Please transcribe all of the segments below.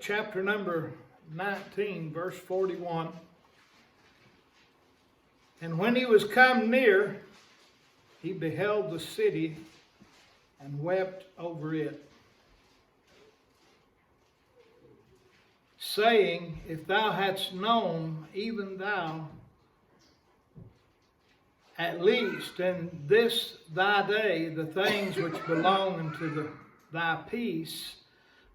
chapter number 19, verse 41. And when he was come near, he beheld the city and wept over it, saying, If thou hadst known, even thou, at least in this thy day, the things which belong unto thy peace,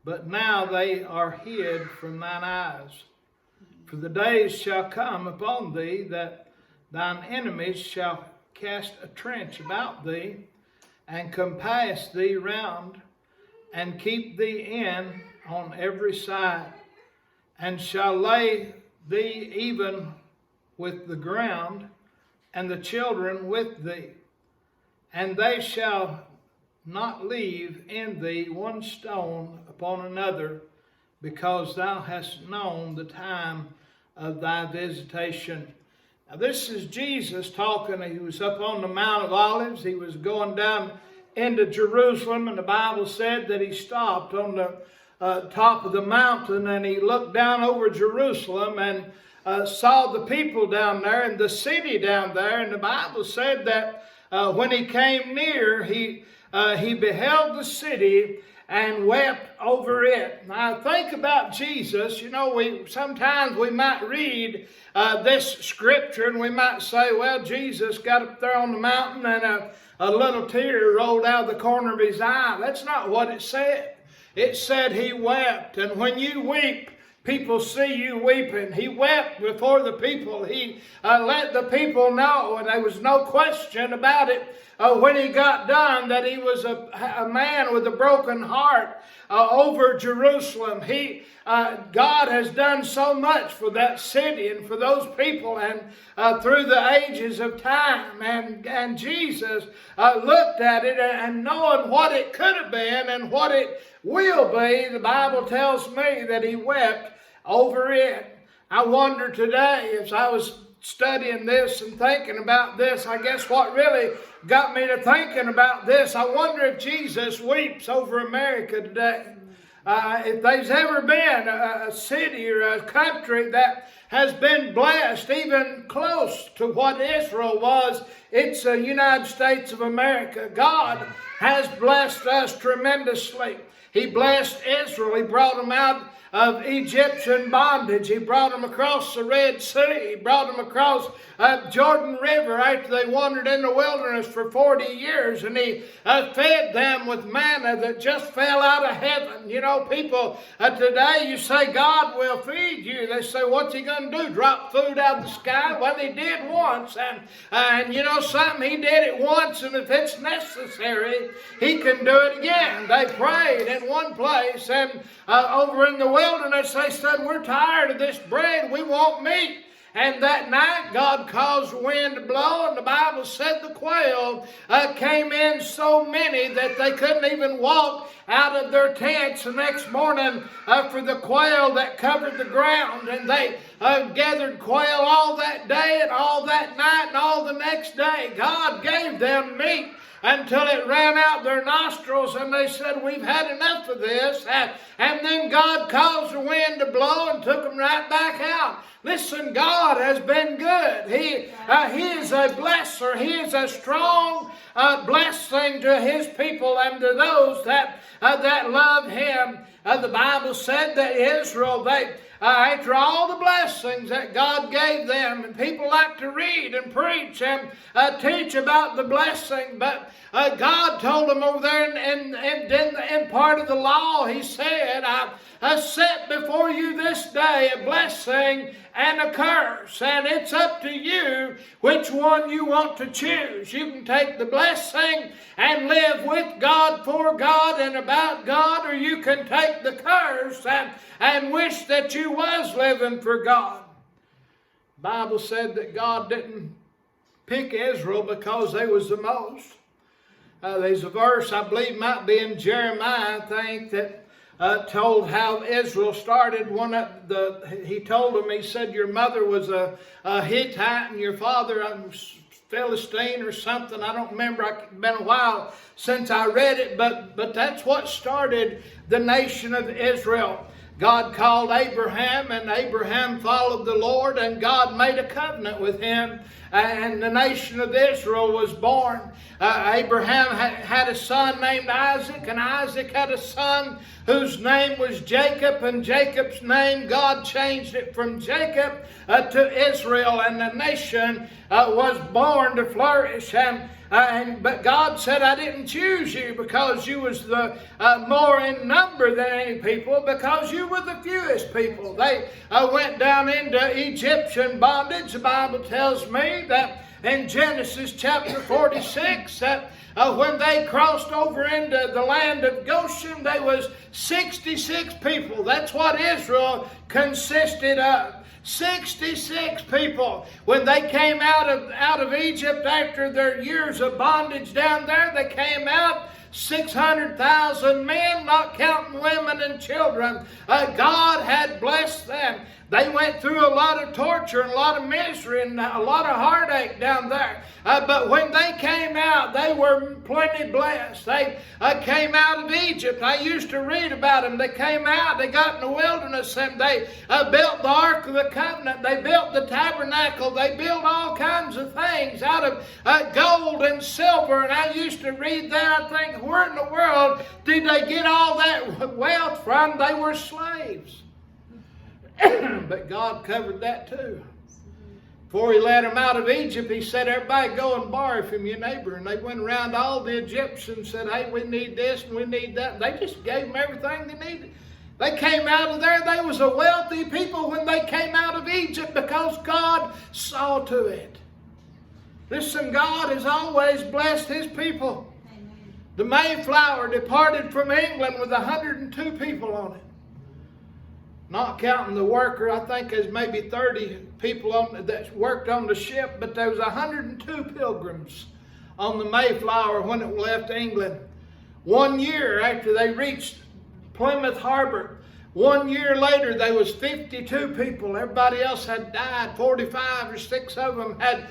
but now they are hid from thine eyes. For the days shall come upon thee that thine enemies shall cast a trench about thee, and compass thee round, and keep thee in on every side, and shall lay thee even with the ground, and the children with thee. And they shall not leave in thee one stone upon another, because thou hast known the time of thy visitation. Now this is Jesus talking. He was up on the Mount of Olives. He was going down into Jerusalem, and the Bible said that he stopped on the top of the mountain, and he looked down over Jerusalem and saw the people down there and the city down there. And the Bible said that when he came near, he beheld the city and wept over it. Now think about Jesus. You know, sometimes we might read this scripture and we might say, well, Jesus got up there on the mountain and a little tear rolled out of the corner of his eye. That's not what it said. It said he wept. And when you weep, people see you weeping. He wept before the people. He let the people know, and there was no question about it when he got done, that he was a man with a broken heart over Jerusalem. God has done so much for that city and for those people, and through the ages of time. And Jesus looked at it, and knowing what it could have been and what it will be, the Bible tells me that he wept over it. I wonder today, as I was studying this and thinking about this, I guess what really got me to thinking about this, I wonder if Jesus weeps over America today. If there's ever been a city or a country that has been blessed, even close to what Israel was, it's the United States of America. God has blessed us tremendously. He blessed Israel. He brought them out of Egyptian bondage. He brought them across the Red Sea. He brought them across Jordan River after they wandered in the wilderness for 40 years. And he fed them with manna that just fell out of heaven. You know, people today, you say God will feed you. They say, what's he going to do? Drop food out of the sky? Well, he did once. And you know something? He did it once. And if it's necessary, he can do it again. They prayed in one place, and over in the wilderness, they said, we're tired of this bread. We want meat. And that night, God caused the wind to blow, and the Bible said the quail came in so many that they couldn't even walk out of their tents the next morning for the quail that covered the ground. And they gathered quail all that day and all that night and all the next day. God gave them meat until it ran out their nostrils, and they said, we've had enough of this. And then God caused the wind to blow and took them right back out. Listen, God has been good. He is a blesser. He is a strong blessing to his people and to those that love him. The Bible said that Israel, after all the blessings that God gave them, and people like to read and preach and teach about the blessing, but God told them over there in part of the law, he said, I set before you this day a blessing and a curse, and it's up to you which one you want to choose. You can take the blessing and live with God, for God, and about God, or you can take the curse and wish that you was living for God. The Bible said that God didn't pick Israel because they was the most. There's a verse, I believe might be in Jeremiah, I think, that told how Israel started. He told them, he said, your mother was a Hittite and your father a Philistine or something. I don't remember. It's been a while since I read it, but that's what started the nation of Israel. God called Abraham, and Abraham followed the Lord, and God made a covenant with him, and the nation of Israel was born. Abraham had a son named Isaac, and Isaac had a son whose name was Jacob, and Jacob's name, God changed it from Jacob to Israel, and the nation was born to flourish. But God said, I didn't choose you because you was the more in number than any people, because you were the fewest people. They went down into Egyptian bondage. The Bible tells me that in Genesis chapter 46, that when they crossed over into the land of Goshen, there was 66 people. That's what Israel consisted of. 66 people. When they came out of Egypt after their years of bondage down there, they came out 600,000 men, not counting women and children. God had blessed them. They went through a lot of torture and a lot of misery and a lot of heartache down there. But when they came out, they were plenty blessed. They came out of Egypt. I used to read about them. They came out, they got in the wilderness, and they built the Ark of the Covenant. They built the tabernacle. They built all kinds of things out of gold and silver. And I used to read that. I think, where in the world did they get all that wealth from? They were slaves. But God covered that too. Before he let them out of Egypt, he said, everybody go and borrow from your neighbor. And they went around to all the Egyptians and said, hey, we need this and we need that. And they just gave them everything they needed. They came out of there. They was a wealthy people when they came out of Egypt because God saw to it. Listen, God has always blessed his people. Amen. The Mayflower departed from England with 102 people on it. Not counting the worker, I think there's maybe 30 people that worked on the ship, but there was 102 pilgrims on the Mayflower when it left England. 1 year after they reached Plymouth Harbor, 1 year later there was 52 people. Everybody else had died. 45 or 6 of them had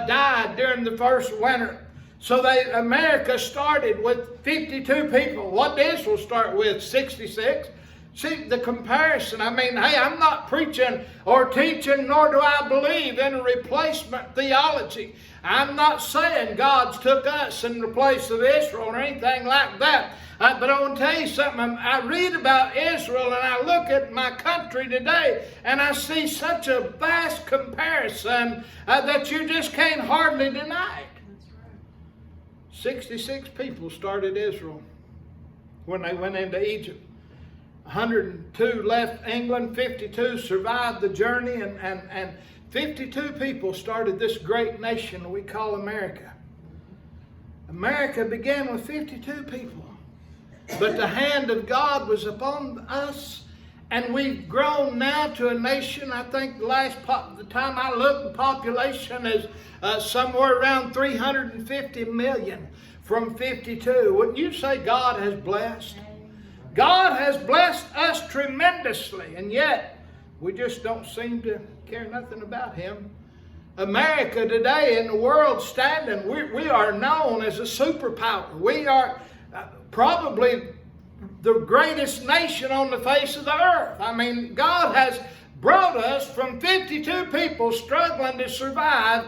died during the first winter. So America started with 52 people. What did Israel start with? 66. See, the comparison, I mean, hey, I'm not preaching or teaching, nor do I believe in a replacement theology. I'm not saying God's took us in the place of Israel or anything like that. But I want to tell you something. I read about Israel and I look at my country today and I see such a vast comparison that you just can't hardly deny it. 66 people started Israel when they went into Egypt. 102 left England, 52 survived the journey, and 52 people started this great nation we call America. America began with 52 people, but the hand of God was upon us, and we've grown now to a nation. I think the time I looked, the population is somewhere around 350 million from 52. Wouldn't you say God has blessed? God has blessed us tremendously, and yet we just don't seem to care nothing about him. America today in the world standing, we are known as a superpower. We are probably the greatest nation on the face of the earth. I mean, God has brought us from 52 people struggling to survive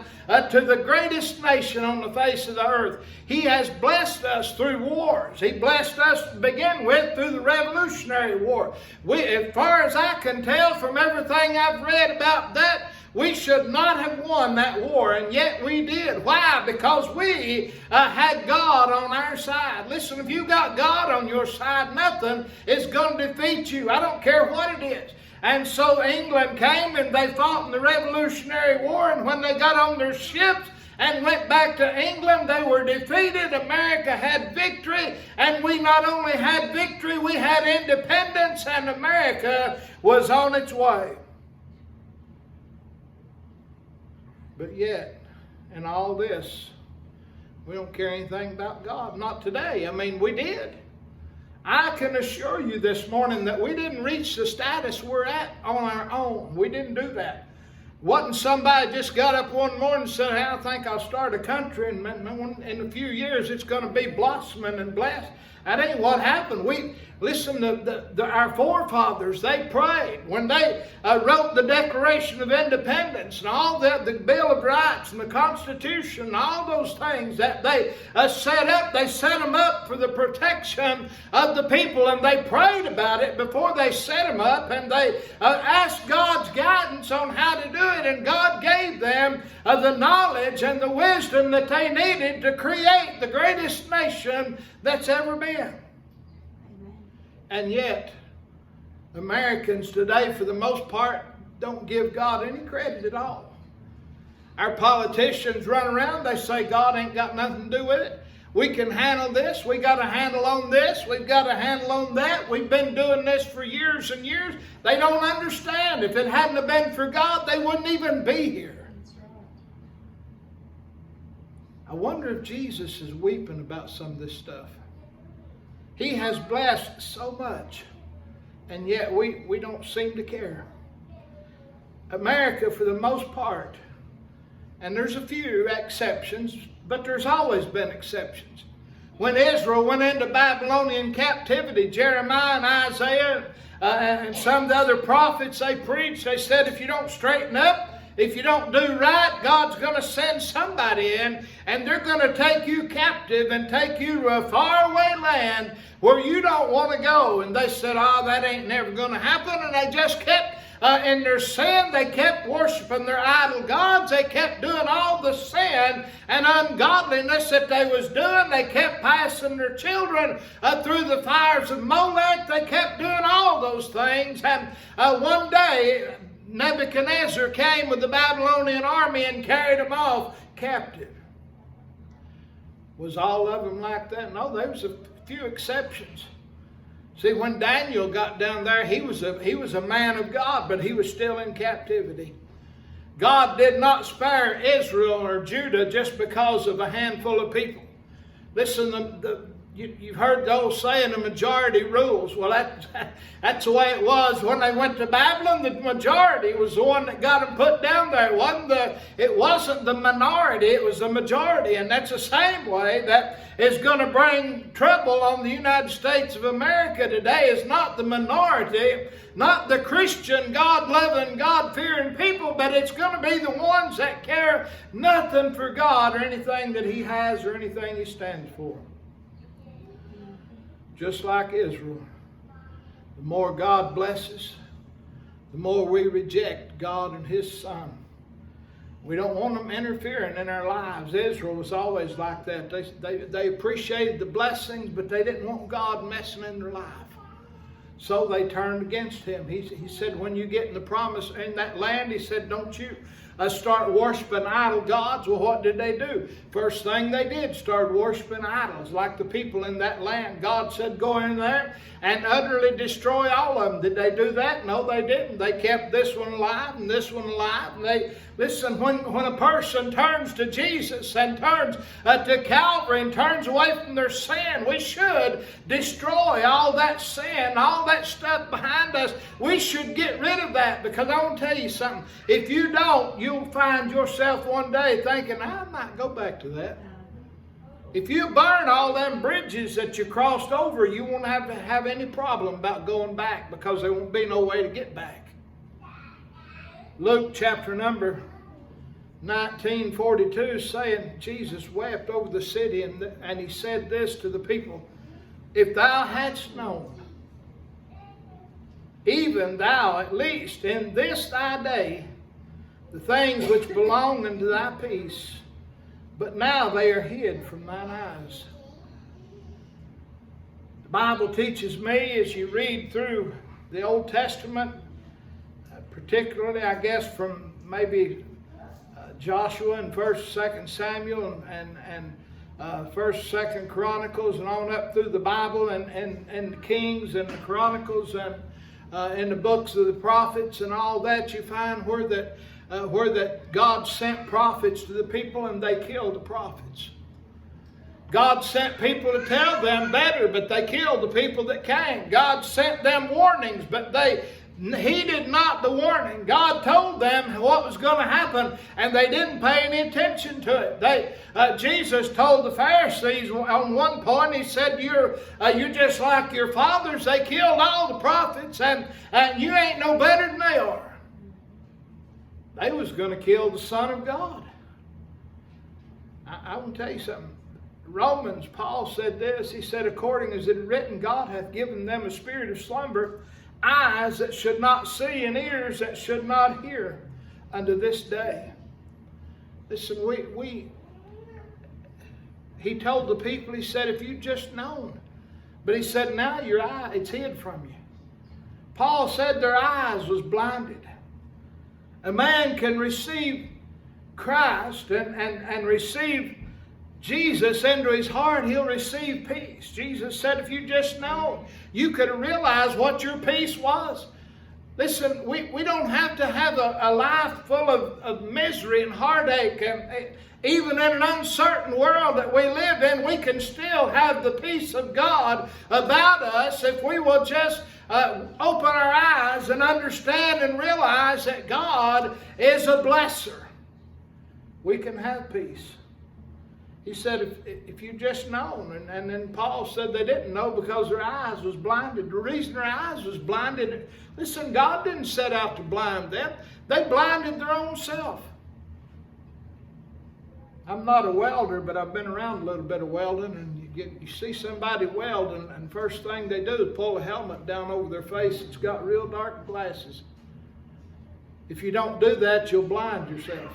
to the greatest nation on the face of the earth. He has blessed us through wars. He blessed us to begin with through the Revolutionary War. As far as I can tell from everything I've read about that, we should not have won that war, and yet we did. Why? Because we had God on our side. Listen, if you got God on your side, nothing is going to defeat you. I don't care what it is. And so England came and they fought in the Revolutionary War, and when they got on their ships and went back to England, they were defeated. America had victory, and we not only had victory, we had independence, and America was on its way. But yet, in all this, we don't care anything about God. Not today. I mean, we did. I can assure you this morning that we didn't reach the status we're at on our own. We didn't do that. Wasn't somebody just got up one morning and said, hey, I think I'll start a country, and in a few years it's going to be blossoming and blessed. That ain't what happened. Our forefathers, they prayed. When they wrote the Declaration of Independence and all the Bill of Rights and the Constitution and all those things that they set up, they set them up for the protection of the people, and they prayed about it before they set them up, and they asked God's guidance on how to do it, and God gave them the knowledge and the wisdom that they needed to create the greatest nation that's ever been. Amen. And yet, Americans today, for the most part, don't give God any credit at all. Our politicians run around, they say God ain't got nothing to do with it. We can handle this, we got a handle on this, we've got a handle on that, we've been doing this for years and years. They don't understand. If it hadn't have been for God, they wouldn't even be here. I wonder if Jesus is weeping about some of this stuff. He has blessed so much, and yet we don't seem to care. America, for the most part, and there's a few exceptions, but there's always been exceptions. When Israel went into Babylonian captivity, Jeremiah and Isaiah and some of the other prophets, they preached, they said, if you don't straighten up, if you don't do right, God's going to send somebody in, and they're going to take you captive and take you to a faraway land where you don't want to go. And they said, oh, that ain't never going to happen. And they just kept in their sin. They kept worshiping their idol gods. They kept doing all the sin and ungodliness that they was doing. They kept passing their children through the fires of Molech. They kept doing all those things. And one day, Nebuchadnezzar came with the Babylonian army and carried them off captive. Was all of them like that? No, there was a few exceptions. See, when Daniel got down there, he was a man of God, but he was still in captivity. God did not spare Israel or Judah just because of a handful of people. Listen, you've heard the old saying, the majority rules. Well, that's the way it was when they went to Babylon. The majority was the one that got them put down there. It wasn't the minority, it was the majority. And that's the same way that is going to bring trouble on the United States of America today. Is not the minority, not the Christian, God-loving, God-fearing people, but it's going to be the ones that care nothing for God or anything that He has or anything He stands for. Just like Israel, the more God blesses, the more we reject God and His Son. We don't want them interfering in our lives. Israel was always like that. They appreciated the blessings, but they didn't want God messing in their life. So they turned against Him. He said, when you get in the promise in that land, He said, don't you start worshiping idol gods. Well, what did they do? First thing they did, started worshiping idols like the people in that land. God said, go in there and utterly destroy all of them. Did they do that? No, they didn't. They kept this one alive and this one alive. And listen, when a person turns to Jesus and turns to Calvary and turns away from their sin, we should destroy all that sin, all that stuff behind us. We should get rid of that, because I want to tell you something. If you don't, you'll find yourself one day thinking, I might go back to that. If you burn all them bridges that you crossed over, you won't have any problem about going back, because there won't be no way to get back. Luke chapter number 19:42 saying, Jesus wept over the city, and He said this to the people, if thou hadst known, even thou at least in this thy day, the things which belong unto thy peace, but now they are hid from thine eyes. The Bible teaches me, as you read through the Old Testament, particularly I guess from maybe Joshua and 1st, 2nd Samuel and 1st, 2nd Chronicles and on up through the Bible and the Kings and the Chronicles and in the books of the prophets and all that, you find where that God sent prophets to the people and they killed the prophets. God sent people to tell them better, but they killed the people that came. God sent them warnings, but they heeded not the warning. God told them what was going to happen, and they didn't pay any attention to it. Jesus told the Pharisees on one point, he said, you're just like your fathers. They killed all the prophets, and you ain't no better than they are. They was going to kill the Son of God. I want to tell you something. Romans, Paul said this. He said, according as it is written, God hath given them a spirit of slumber, eyes that should not see, and ears that should not hear unto this day. Listen, he told the people, he said, if you'd just known. But he said, now your eye, it's hid from you. Paul said their eyes was blinded. A man can receive Christ and receive Jesus into his heart, he'll receive peace. Jesus said, if you just know, you could realize what your peace was. Listen, we don't have to have a life full of misery and heartache. And even in an uncertain world that we live in, we can still have the peace of God about us if we will just open our eyes and understand and realize that God is a blesser. We can have peace. He said, if you just known. And then Paul said they didn't know because their eyes was blinded. The reason their eyes was blinded, listen, God didn't set out to blind them. They blinded their own self. I'm not a welder, but I've been around a little bit of welding. And you see somebody welding, and first thing they do is pull a helmet down over their face. It's got real dark glasses. If you don't do that, you'll blind yourself.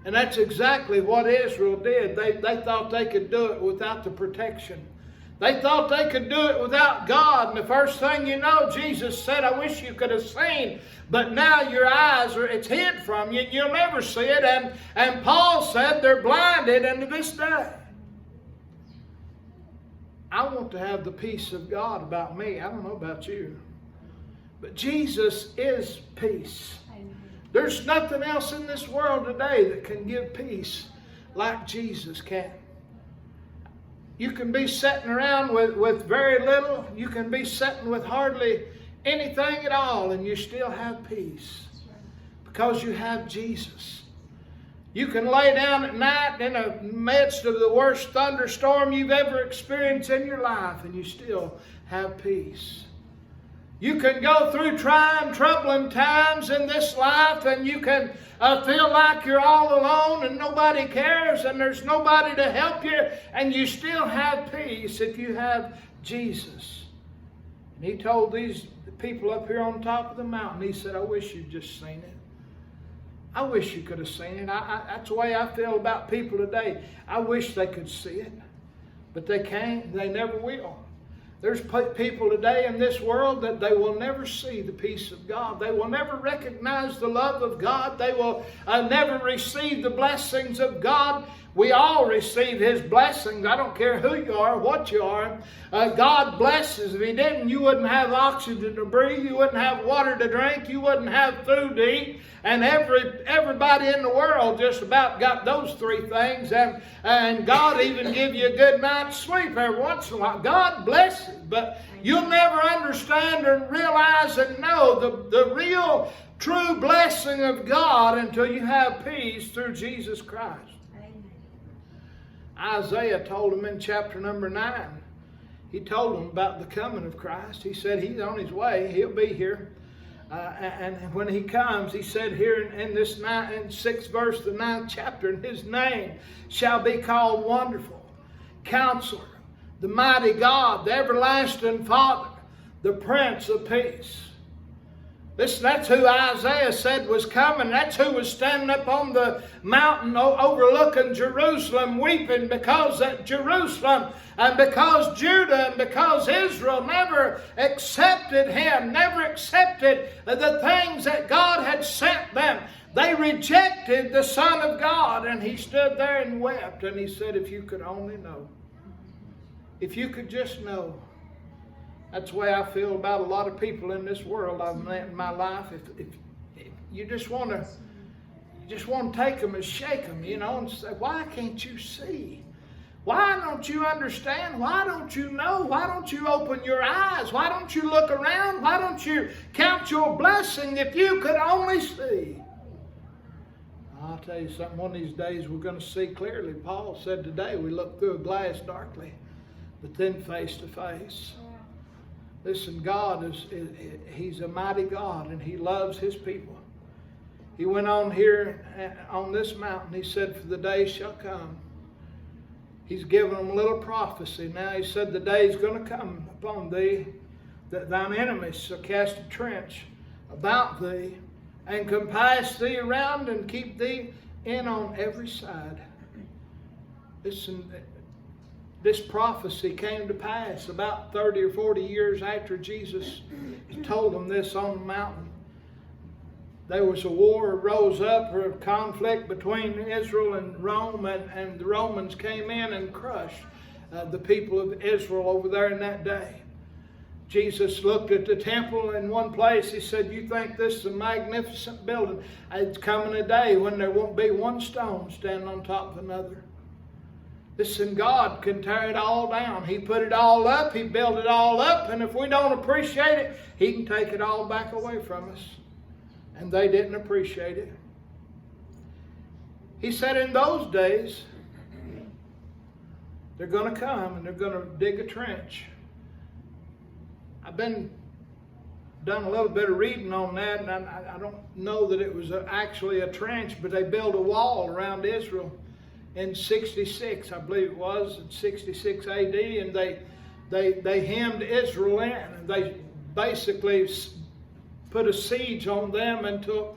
And that's exactly what Israel did. They thought they could do it without the protection. They thought they could do it without God. And the first thing you know, Jesus said, I wish you could have seen. But now your eyes it's hid from you. You'll never see it. And Paul said they're blinded unto this day. I want to have the peace of God about me. I don't know about you. But Jesus is peace. There's nothing else in this world today that can give peace like Jesus can. You can be sitting around with very little. You can be sitting with hardly anything at all, and you still have peace because you have Jesus. You can lay down at night in the midst of the worst thunderstorm you've ever experienced in your life, and you still have peace. You can go through trying, troubling times in this life, and you can feel like you're all alone and nobody cares and there's nobody to help you, and you still have peace if you have Jesus. And he told these people up here on top of the mountain, he said, I wish you'd just seen it. I wish you could have seen it. That's the way I feel about people today. I wish they could see it, but they can't. They never will. There's people today in this world that they will never see the peace of God. They will never recognize the love of God. They will never receive the blessings of God. We all receive His blessings. I don't care who you are, what you are. God blesses. If He didn't, you wouldn't have oxygen to breathe. You wouldn't have water to drink. You wouldn't have food to eat. And everybody in the world just about got those three things. And God even give you a good night's sleep every once in a while. God blesses. But you'll never understand and realize and know the real, true blessing of God until you have peace through Jesus Christ. Isaiah told him in chapter number 9. He told them about the coming of Christ. He said He's on His way. He'll be here. And when He comes, He said here in this 6th verse, the 9th chapter, and His name shall be called Wonderful, Counselor, the Mighty God, the Everlasting Father, the Prince of Peace. Listen, that's who Isaiah said was coming. That's who was standing up on the mountain overlooking Jerusalem, weeping because that Jerusalem and because Judah and because Israel never accepted Him, never accepted the things that God had sent them. They rejected the Son of God, and He stood there and wept, and He said, if you could only know, if you could just know. That's the way I feel about a lot of people in this world I've met in my life. If you just want to take them and shake them, and say, why can't you see? Why don't you understand? Why don't you know? Why don't you open your eyes? Why don't you look around? Why don't you count your blessing if you could only see? I'll tell you something, one of these days we're going to see clearly. Paul said today we look through a glass darkly, but then face to face. Listen, God He's a mighty God, and He loves His people. He went on here on this mountain, He said, for the day shall come. He's given them a little prophecy. Now He said the day is going to come upon thee, that thine enemies shall cast a trench about thee, and compass thee around, and keep thee in on every side. Listen, this prophecy came to pass about 30 or 40 years after Jesus told them this on the mountain. There was a war rose up, or a conflict between Israel and Rome, and the Romans came in and crushed the people of Israel over there in that day. Jesus looked at the temple in one place. He said, you think this is a magnificent building? It's coming a day when there won't be one stone standing on top of another. Listen, God can tear it all down. He put it all up. He built it all up. And if we don't appreciate it, He can take it all back away from us. And they didn't appreciate it. He said in those days, they're going to come and they're going to dig a trench. I've done a little bit of reading on that, and I don't know that it was actually a trench, but they built a wall around Israel in 66, I believe it was, in 66 AD, and they hemmed Israel in, and they basically put a siege on them until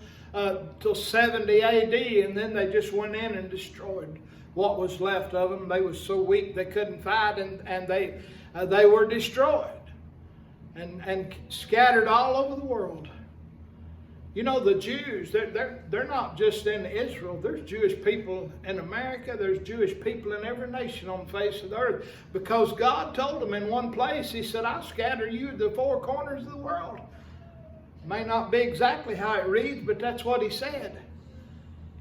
70 AD, and then they just went in and destroyed what was left of them. They were so weak they couldn't fight, and they were destroyed and scattered all over the world. You know, the Jews, they're not just in Israel. There's Jewish people in America. There's Jewish people in every nation on the face of the earth. Because God told them in one place, He said, I'll scatter you to the four corners of the world. May not be exactly how it reads, but that's what He said.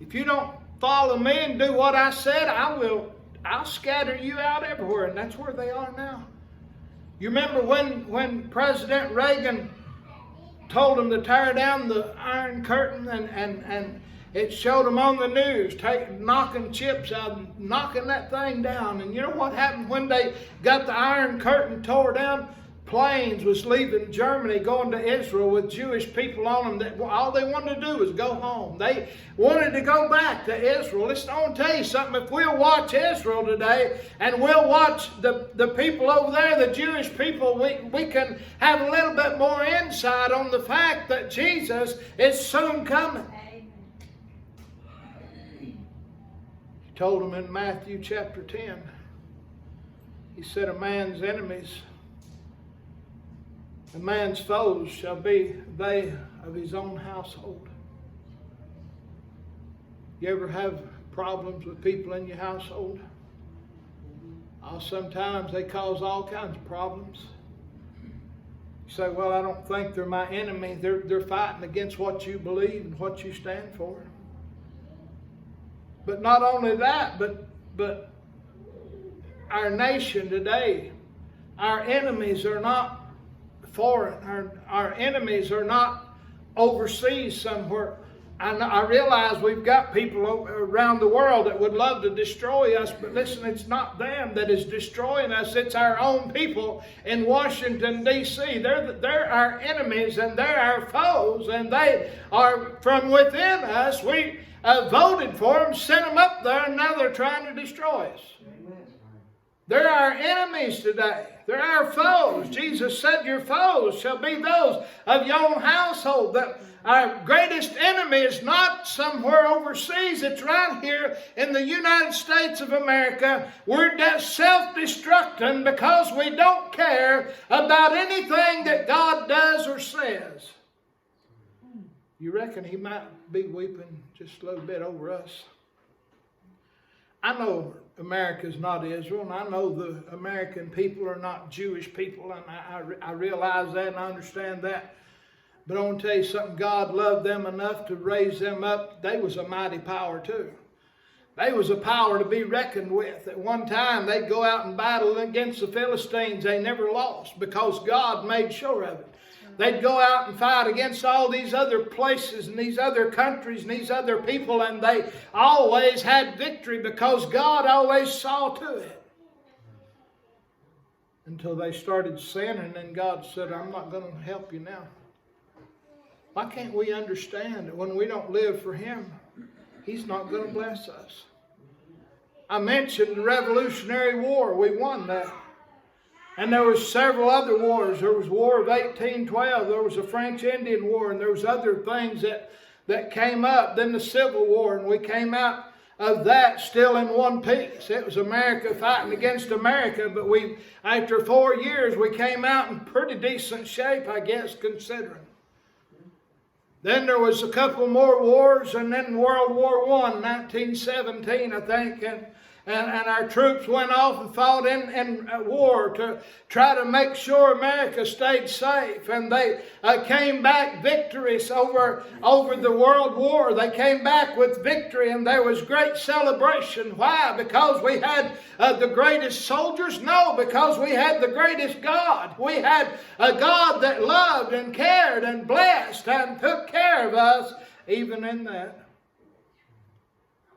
If you don't follow me and do what I said, I'll scatter you out everywhere. And that's where they are now. You remember when President Reagan told them to tear down the Iron Curtain, and it showed them on the news knocking chips out, knocking that thing down. And you know what happened when they got the Iron Curtain tore down? Planes was leaving Germany going to Israel with Jewish people on them. All they wanted to do was go home. They wanted to go back to Israel. Listen, I want to tell you something. If we'll watch Israel today and we'll watch the people over there, the Jewish people, we can have a little bit more insight on the fact that Jesus is soon coming. He told them in Matthew chapter 10, He said, a man's enemies, a man's foes shall be they of his own household. You ever have problems with people in your household? Sometimes they cause all kinds of problems. You say, well, I don't think they're my enemy. They're fighting against what you believe and what you stand for. But not only that, but our nation today, our enemies are not foreign. Our enemies are not overseas somewhere. I realize we've got people around the world that would love to destroy us, but listen, it's not them that is destroying us. It's our own people in Washington, D.C. They're our enemies, and they're our foes, and they are from within us. We voted for them, sent them up there, and now they're trying to destroy us. They're our enemies today. They're our foes. Jesus said, your foes shall be those of your own household. That our greatest enemy is not somewhere overseas. It's right here in the United States of America. We're self-destructing because we don't care about anything that God does or says. You reckon He might be weeping just a little bit over us? I know America's not Israel, and I know the American people are not Jewish people, and I realize that and I understand that. But I want to tell you something. God loved them enough to raise them up. They was a mighty power too. They was a power to be reckoned with. At one time, they'd go out and battle against the Philistines. They never lost because God made sure of it. They'd go out and fight against all these other places and these other countries and these other people, and they always had victory because God always saw to it. Until they started sinning, and God said, I'm not going to help you now. Why can't we understand that when we don't live for Him, He's not going to bless us? I mentioned the Revolutionary War. We won that. And there was several other wars. There was War of 1812. There was a French Indian War. And there was other things that came up. Then the Civil War. And we came out of that still in one piece. It was America fighting against America. But after 4 years, we came out in pretty decent shape, I guess, considering. Then there was a couple more wars, and then World War I, 1917, I think, and our troops went off and fought in war to try to make sure America stayed safe. And they came back victorious over the World War. They came back with victory, and there was great celebration. Why? Because we had the greatest soldiers? No, because we had the greatest God. We had a God that loved and cared and blessed and took care of us even in that.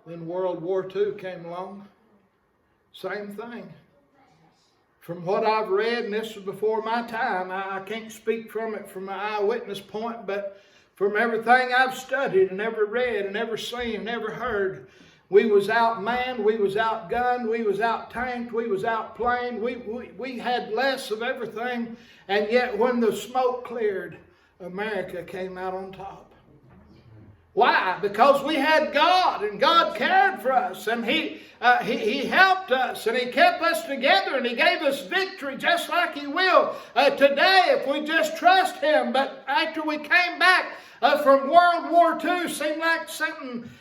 Then World War II came along. Same thing. From what I've read, and this was before my time, I can't speak from it from an eyewitness point, but from everything I've studied and ever read and ever seen and ever heard, we was outmanned, we was outgunned, we was out-tanked, we was outplaned, we had less of everything, and yet when the smoke cleared, America came out on top. Why? Because we had God, and God cared for us, and He helped us, and He kept us together, and He gave us victory just like He will today if we just trust Him. But after we came back from World War II, seemed like something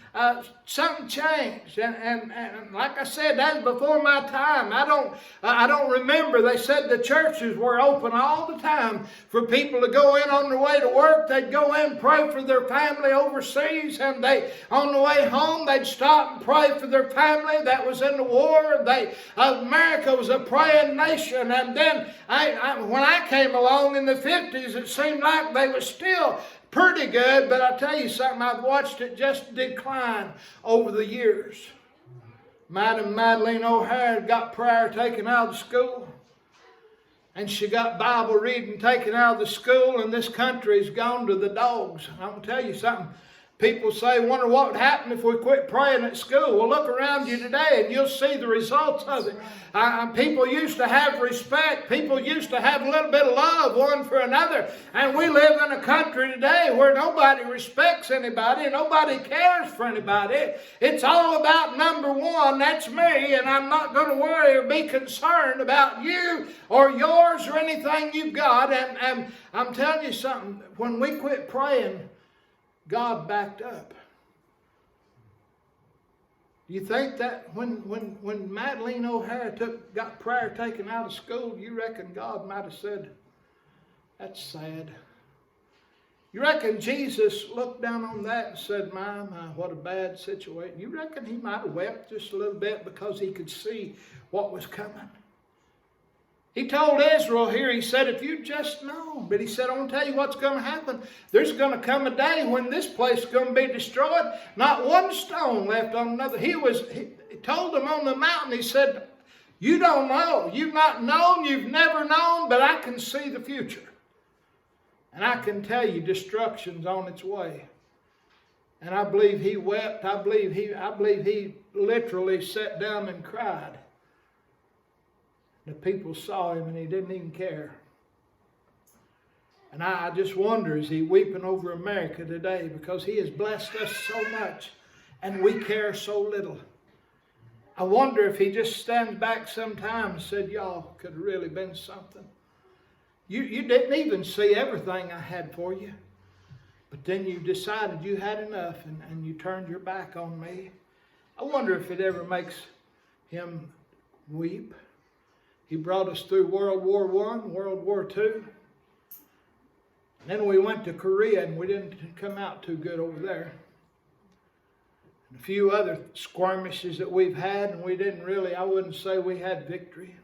changed, and like I said, that was before my time. I don't remember. They said the churches were open all the time for people to go in on their way to work. They'd go in, pray for their family overseas, and on the way home they'd stop and pray for their family that was in the war. America was a praying nation, and then when I came along in the 50s, it seemed like they were still pretty good, but I tell you something, I've watched it just decline over the years. Madam Madeline O'Hara got prayer taken out of the school, and she got Bible reading taken out of the school, and this country's gone to the dogs. I'm going to tell you something. People say, wonder what would happen if we quit praying at school. Well, look around you today and you'll see the results of it. People used to have respect. People used to have a little bit of love one for another. And we live in a country today where nobody respects anybody and nobody cares for anybody. It's all about number one, that's me, and I'm not going to worry or be concerned about you or yours or anything you've got. And I'm telling you something, when we quit praying, God backed up. Do you think that when Madeline O'Hara got prayer taken out of school, you reckon God might have said, that's sad? You reckon Jesus looked down on that and said, my, what a bad situation? You reckon He might have wept just a little bit because He could see what was coming? He told Israel here, He said, if you just know. But He said, I'm going to tell you what's going to happen. There's going to come a day when this place is going to be destroyed. Not one stone left on another. He told them on the mountain, He said, you don't know. You've not known. You've never known. But I can see the future. And I can tell you destruction's on its way. And I believe He wept. I believe he literally sat down and cried. The people saw Him and He didn't even care. And I just wonder, is He weeping over America today because He has blessed us so much and we care so little? I wonder if He just stands back sometime and said, y'all could have really been something. You didn't even see everything I had for you. But then you decided you had enough and you turned your back on me. I wonder if it ever makes Him weep. He brought us through World War I, World War II. And then we went to Korea and we didn't come out too good over there. A few other skirmishes that we've had, and I wouldn't say we had victory.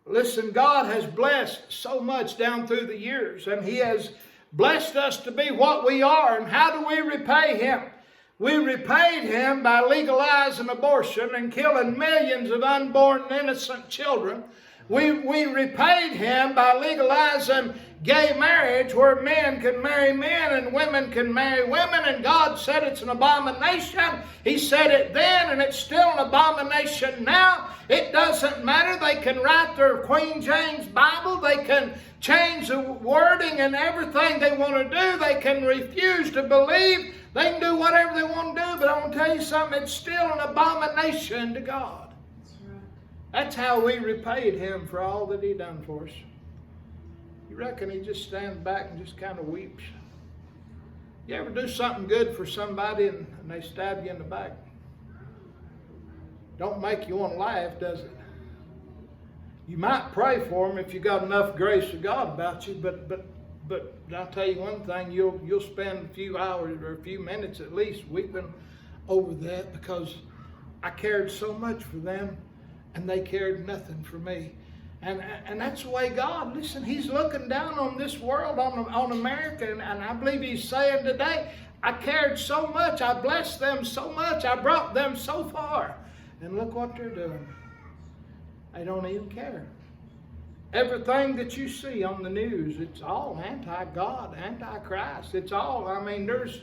Listen, God has blessed so much down through the years, and He has blessed us to be what we are. And how do we repay Him? We repaid Him by legalizing abortion and killing millions of unborn innocent children. We repaid Him by legalizing gay marriage, where men can marry men and women can marry women, and God said it's an abomination. He said it then, and it's still an abomination now. It doesn't matter. They can write their Queen James Bible. They can change the wording and everything they want to do. They can refuse to believe. They can do whatever they want to do, but I want to tell you something, it's still an abomination to God. That's how we repaid Him for all that He done for us. You reckon He just stands back and just kind of weeps? You ever do something good for somebody and they stab you in the back? Don't make you want to laugh, does it? You might pray for them if you got enough grace of God about you, but I'll tell you one thing, you'll spend a few hours or a few minutes at least weeping over that, because I cared so much for them and they cared nothing for me. And that's the way God, listen, He's looking down on this world, on America, and I believe He's saying today, I cared so much, I blessed them so much, I brought them so far, and look what they're doing. They don't even care. Everything that you see on the news, it's all anti-God, anti-Christ. It's all, there's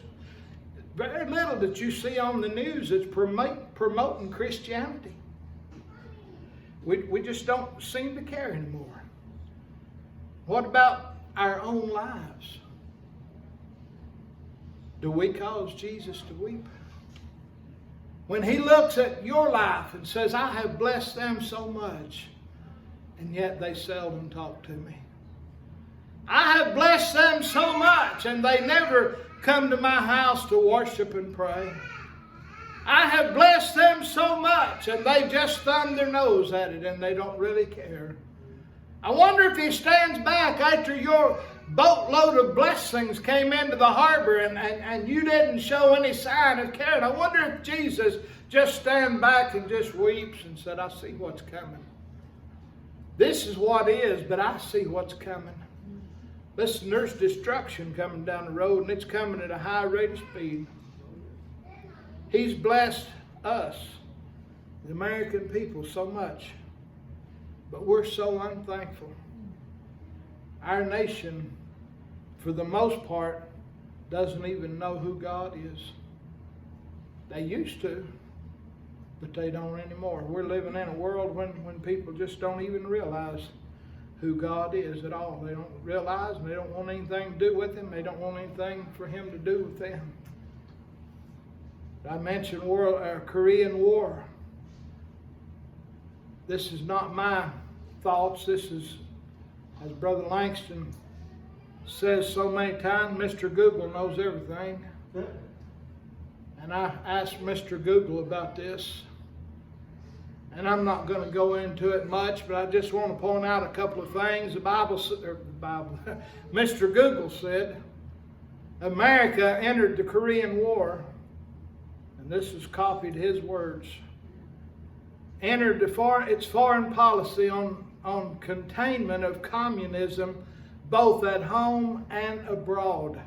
very little that you see on the news that's promoting Christianity. We just don't seem to care anymore. What about our own lives? Do we cause Jesus to weep? When He looks at your life and says, I have blessed them so much, and yet they seldom talk to me. I have blessed them so much, and they never come to my house to worship and pray. I have blessed them so much, and they just thumb their nose at it, and they don't really care. I wonder if He stands back after your boatload of blessings came into the harbor and you didn't show any sign of caring. I wonder if Jesus just stands back and just weeps and said, I see what's coming. This is what is, but I see what's coming. Listen, there's destruction coming down the road, and it's coming at a high rate of speed. He's blessed us, the American people, so much, but we're so unthankful. Our nation, for the most part, doesn't even know who God is. They used to, but they don't anymore. We're living in a world when people just don't even realize who God is at all. They don't realize, and they don't want anything to do with Him. They don't want anything for Him to do with them. I mentioned Korean War. This is not my thoughts. This is, as Brother Langston says so many times, Mr. Google knows everything. And I asked Mr. Google about this. And I'm not going to go into it much, but I just want to point out a couple of things. Mr. Google said, America entered the Korean War, and this is copied his words, entered its foreign policy on containment of communism, both at home and abroad.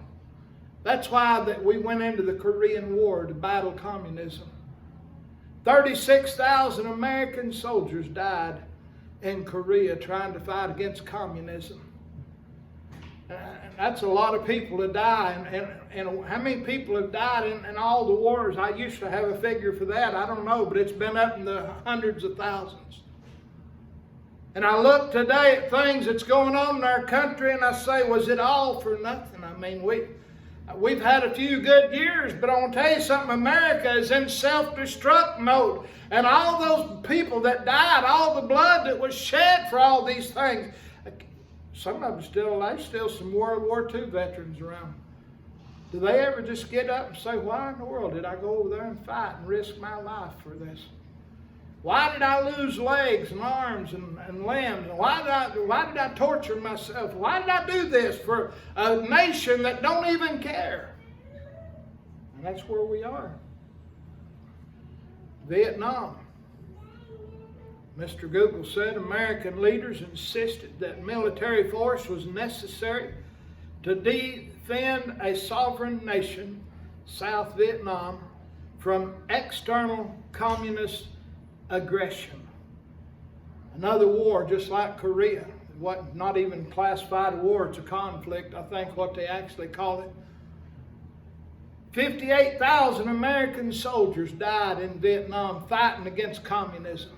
That's why that we went into the Korean War to battle communism. 36,000 American soldiers died in Korea trying to fight against communism. That's a lot of people to die. And how many people have died in all the wars? I used to have a figure for that. I don't know, but it's been up in the hundreds of thousands. And I look today at things that's going on in our country, and I say, was it all for nothing? We've had a few good years, but I want to tell you something, America is in self-destruct mode. And all those people that died, all the blood that was shed for all these things, some of them still alive, still some World War II veterans around. Do they ever just get up and say, why in the world did I go over there and fight and risk my life for this? Why did I lose legs and arms and limbs? Why did I torture myself? Why did I do this for a nation that don't even care? And that's where we are. Vietnam. Mr. Google said American leaders insisted that military force was necessary to defend a sovereign nation, South Vietnam, from external communist aggression. Another war just like Korea. What, not even classified a war, it's a conflict, I think what they actually call it. 58,000 American soldiers died in Vietnam fighting against communism.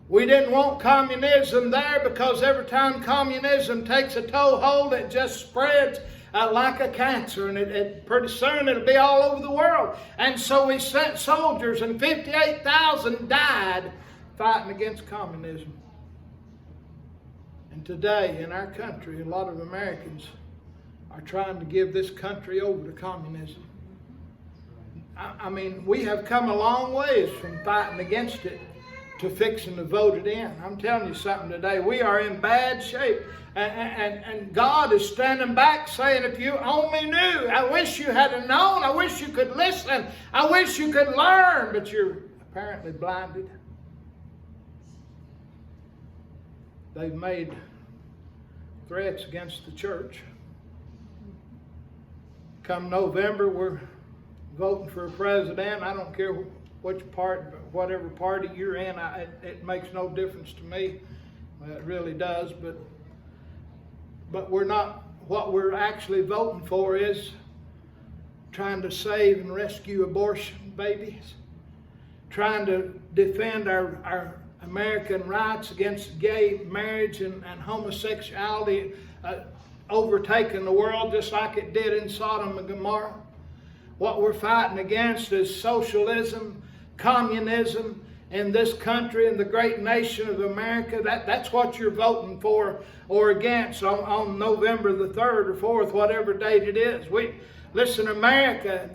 We didn't want communism there because every time communism takes a toehold, it just spreads like a cancer, and pretty soon it'll be all over the world. And so we sent soldiers, and 58,000 died fighting against communism. And today in our country, a lot of Americans are trying to give this country over to communism. I mean, we have come a long ways from fighting against it to fixing to vote it in. I'm telling you something today. We are in bad shape. And God is standing back saying, if you only knew, I wish you had known, I wish you could listen, I wish you could learn, but you're apparently blinded. They've made threats against the church. Come November, we're voting for a president. I don't care which part, whatever party you're in, it makes no difference to me. Well, it really does, but we're not, what we're actually voting for is trying to save and rescue abortion babies, trying to defend our American rights against gay marriage and homosexuality overtaking the world just like it did in Sodom and Gomorrah. What we're fighting against is socialism, communism in this country, in the great nation of America. That's what you're voting for or against on November the 3rd or 4th, whatever date it is. Listen, America,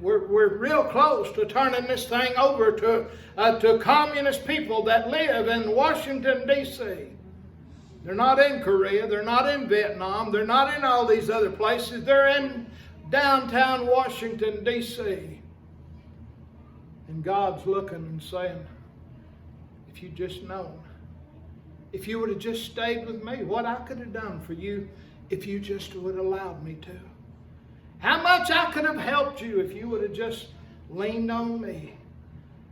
we're real close to turning this thing over to communist people that live in Washington, D.C. They're not in Korea, they're not in Vietnam, they're not in all these other places. They're in downtown Washington, D.C. And God's looking and saying, if you just known, if you would have just stayed with me, what I could have done for you if you just would have allowed me to. How much I could have helped you if you would have just leaned on me.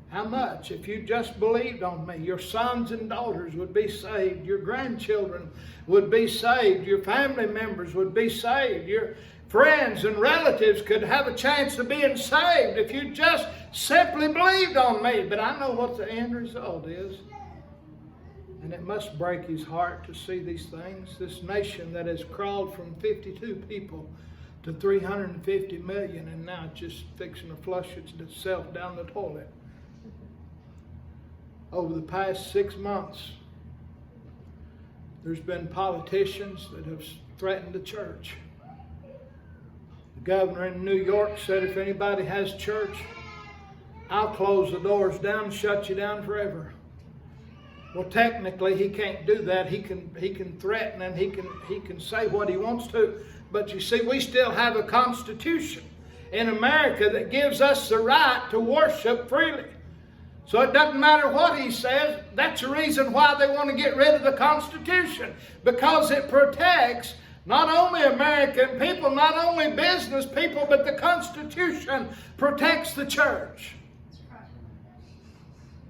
How much if you just believed on me. Your sons and daughters would be saved. Your grandchildren would be saved. Your family members would be saved. Your friends and relatives could have a chance of being saved if you just simply believed on me. But I know what the end result is. And it must break his heart to see these things. This nation that has crawled from 52 people to 350 million, and now it's just fixing to flush itself down the toilet. Over the past 6 months, there's been politicians that have threatened the church. The governor in New York said if anybody has church, I'll close the doors down and shut you down forever. Well, technically he can't do that. He can threaten and he can say what he wants to. But you see, we still have a constitution in America that gives us the right to worship freely. So it doesn't matter what he says. That's the reason why they want to get rid of the Constitution. Because it protects not only American people, not only business people, but the Constitution protects the church.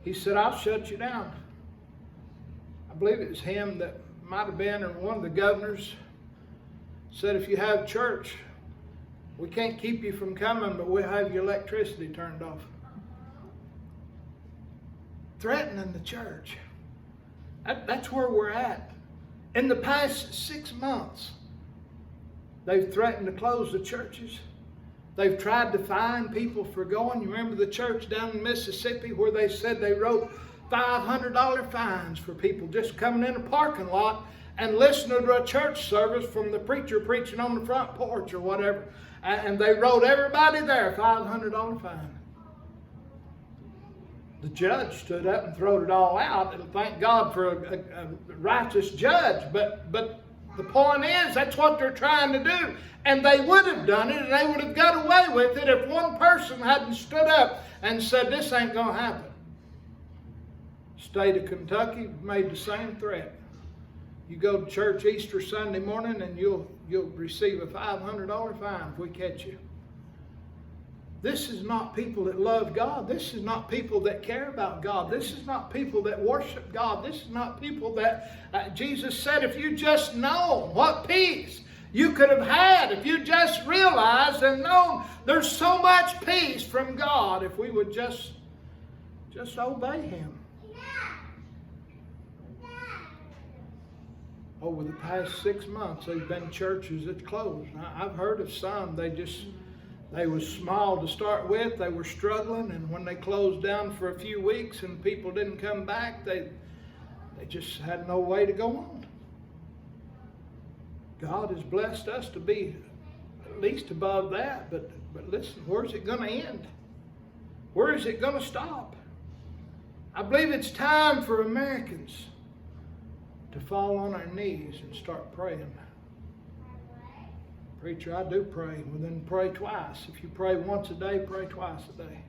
He said, I'll shut you down. I believe it was him that might have been, or one of the governors, said if you have church, we can't keep you from coming, but we'll have your electricity turned off. Threatening the church. That's where we're at. In the past 6 months, they've threatened to close the churches. They've tried to fine people for going. You remember the church down in Mississippi where they said they wrote $500 fines for people just coming in a parking lot and listening to a church service from the preacher preaching on the front porch or whatever. And they wrote everybody there $500 fine. The judge stood up and threw it all out. And thank God for a righteous judge. But the point is, that's what they're trying to do. And they would have done it, and they would have got away with it if one person hadn't stood up and said, this ain't going to happen. State of Kentucky made the same threat. You go to church Easter Sunday morning and you'll receive a $500 fine if we catch you. This is not people that love God. This is not people that care about God. This is not people that worship God. This is not people that Jesus said, if you just know what peace you could have had, if you just realized and known there's so much peace from God if we would just obey Him. Over the past 6 months, there's been churches that closed. I've heard of some, they were small to start with, they were struggling, and when they closed down for a few weeks and people didn't come back, they just had no way to go on. God has blessed us to be at least above that, but listen, where's it going to end? Where is it going to stop? I believe it's time for Americans to fall on our knees and start praying. Preacher, I do pray. Well, then pray twice. If you pray once a day, pray twice a day.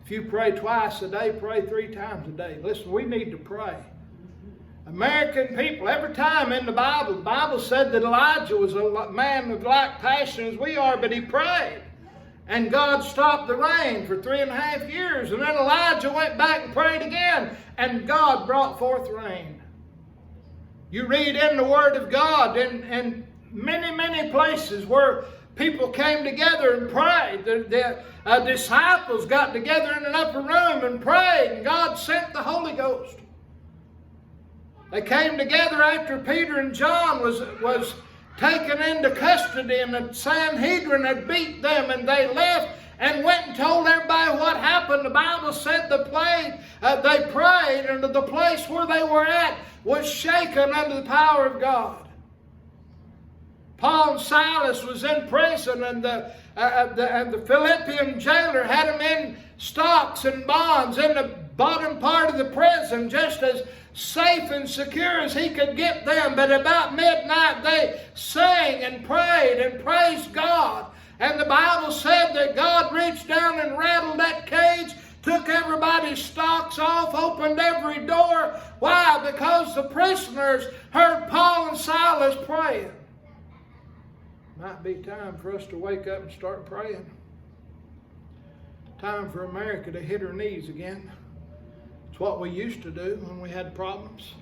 If you pray twice a day, pray 3 times a day. Listen, we need to pray. American people, every time in the Bible said that Elijah was a man of like passion as we are, but he prayed. And God stopped the rain for 3.5 years. And then Elijah went back and prayed again. And God brought forth rain. You read in the Word of God in many places where people came together and prayed. The disciples got together in an upper room and prayed, and God sent the Holy Ghost. They came together after Peter and John was taken into custody, and the Sanhedrin had beat them, and they left and went and told everybody what happened. The Bible said they prayed, and the place where they were at was shaken under the power of God. Paul and Silas was in prison, and the Philippian jailer had them in stocks and bonds in the bottom part of the prison, just as safe and secure as he could get them. But about midnight they sang and prayed and praised God. And the Bible said that God reached down and rattled that cage, took everybody's stocks off, opened every door. Why? Because the prisoners heard Paul and Silas praying. Might be time for us to wake up and start praying. Time for America to hit her knees again. It's what we used to do when we had problems.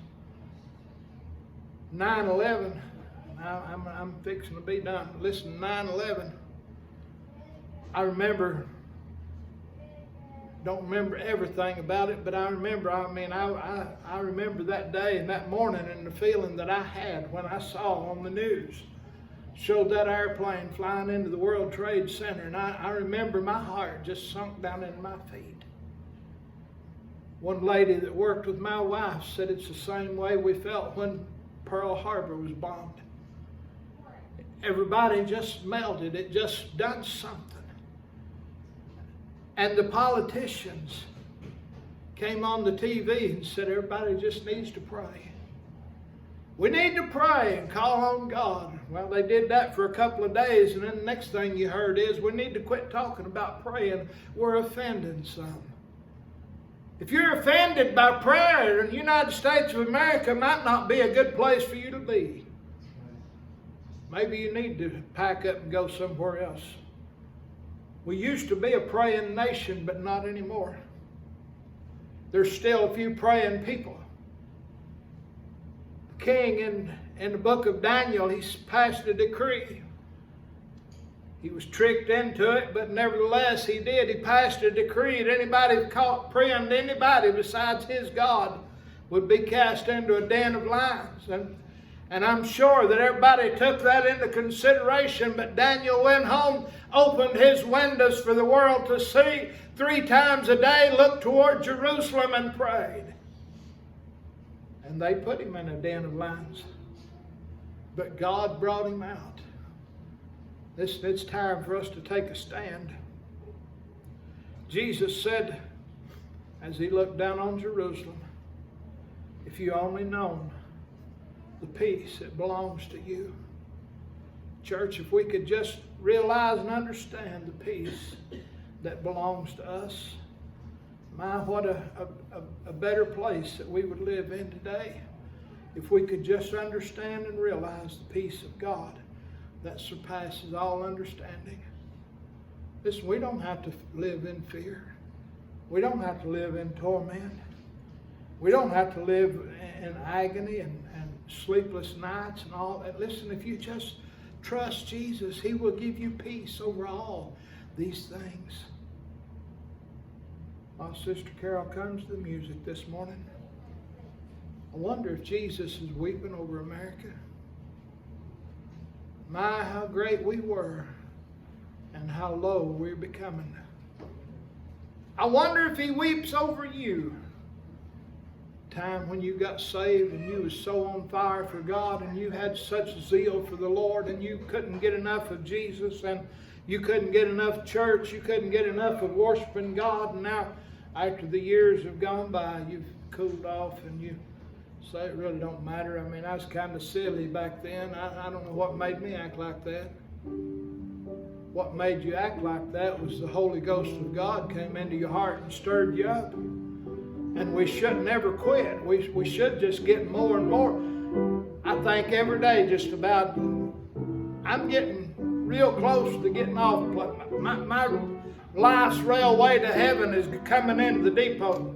9/11. I'm fixing to be done. Listen, 9/11. I don't remember everything about it, but I remember that day and that morning and the feeling that I had when I saw on the news, showed that airplane flying into the World Trade Center, and I remember my heart just sunk down into my feet. One lady that worked with my wife said it's the same way we felt when Pearl Harbor was bombed. Everybody just melted. It just done something. And the politicians came on the TV and said everybody just needs to pray. We need to pray and call on God. Well, they did that for a couple of days, and then the next thing you heard is we need to quit talking about praying. We're offending some. If you're offended by prayer, the United States of America might not be a good place for you to be. Maybe you need to pack up and go somewhere else. We used to be a praying nation, but not anymore. There's still a few praying people. The king in the book of Daniel, he's passed a decree. He was tricked into it, but nevertheless he did. He passed a decree that anybody caught praying to anybody besides his God would be cast into a den of lions. And I'm sure that everybody took that into consideration, but Daniel went home, opened his windows for the world to see 3 times a day, looked toward Jerusalem and prayed. And they put him in a den of lions. But God brought him out. It's time for us to take a stand. Jesus said, as he looked down on Jerusalem, if you only known the peace that belongs to you. Church, if we could just realize and understand the peace that belongs to us. My, what a better place that we would live in today if we could just understand and realize the peace of God that surpasses all understanding. Listen, we don't have to live in fear. We don't have to live in torment. We don't have to live in agony and sleepless nights and all that. Listen, if you just trust Jesus, He will give you peace over all these things. While Sister Carol comes to the music this morning, I wonder if Jesus is weeping over America. My, how great we were and how low we're becoming. I wonder if He weeps over you. Time when you got saved and you was so on fire for God and you had such zeal for the Lord and you couldn't get enough of Jesus and you couldn't get enough church, you couldn't get enough of worshiping God, and now after the years have gone by, you've cooled off and you say it really don't matter. I mean, I was kind of silly back then. I don't know what made me act like that. What made you act like that was the Holy Ghost of God came into your heart and stirred you up. And we should never quit. We should just get more and more. I think every day just about, I'm getting real close to getting off. My life's railway to heaven is coming into the depot.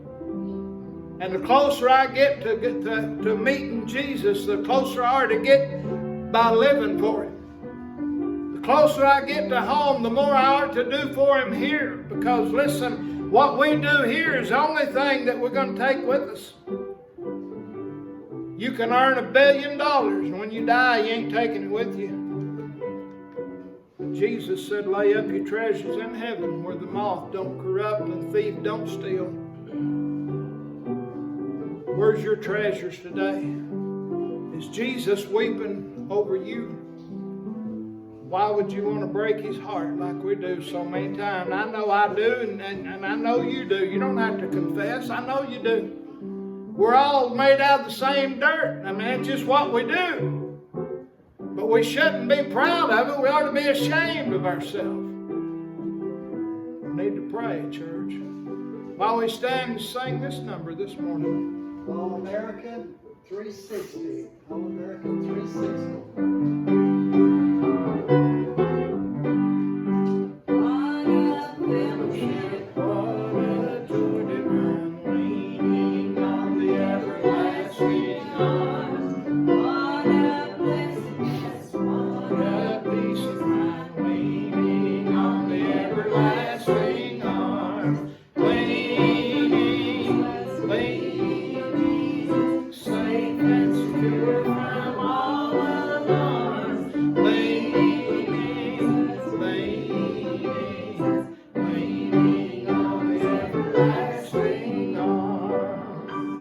And the closer I get to meeting Jesus, the closer I are to get by living for Him. The closer I get to home, the more I ought to do for Him here. Because listen, what we do here is the only thing that we're going to take with us. You can earn $1 billion, and when you die, you ain't taking it with you. Jesus said, lay up your treasures in heaven where the moth don't corrupt and the thief don't steal. Where's your treasures today? Is Jesus weeping over you? Why would you want to break His heart like we do so many times? I know I do, and I know you do. You don't have to confess. I know you do. We're all made out of the same dirt. I mean, it's just what we do. But we shouldn't be proud of it. We ought to be ashamed of ourselves. We need to pray, church. While we stand and sing this number this morning. All American 360. All American 360.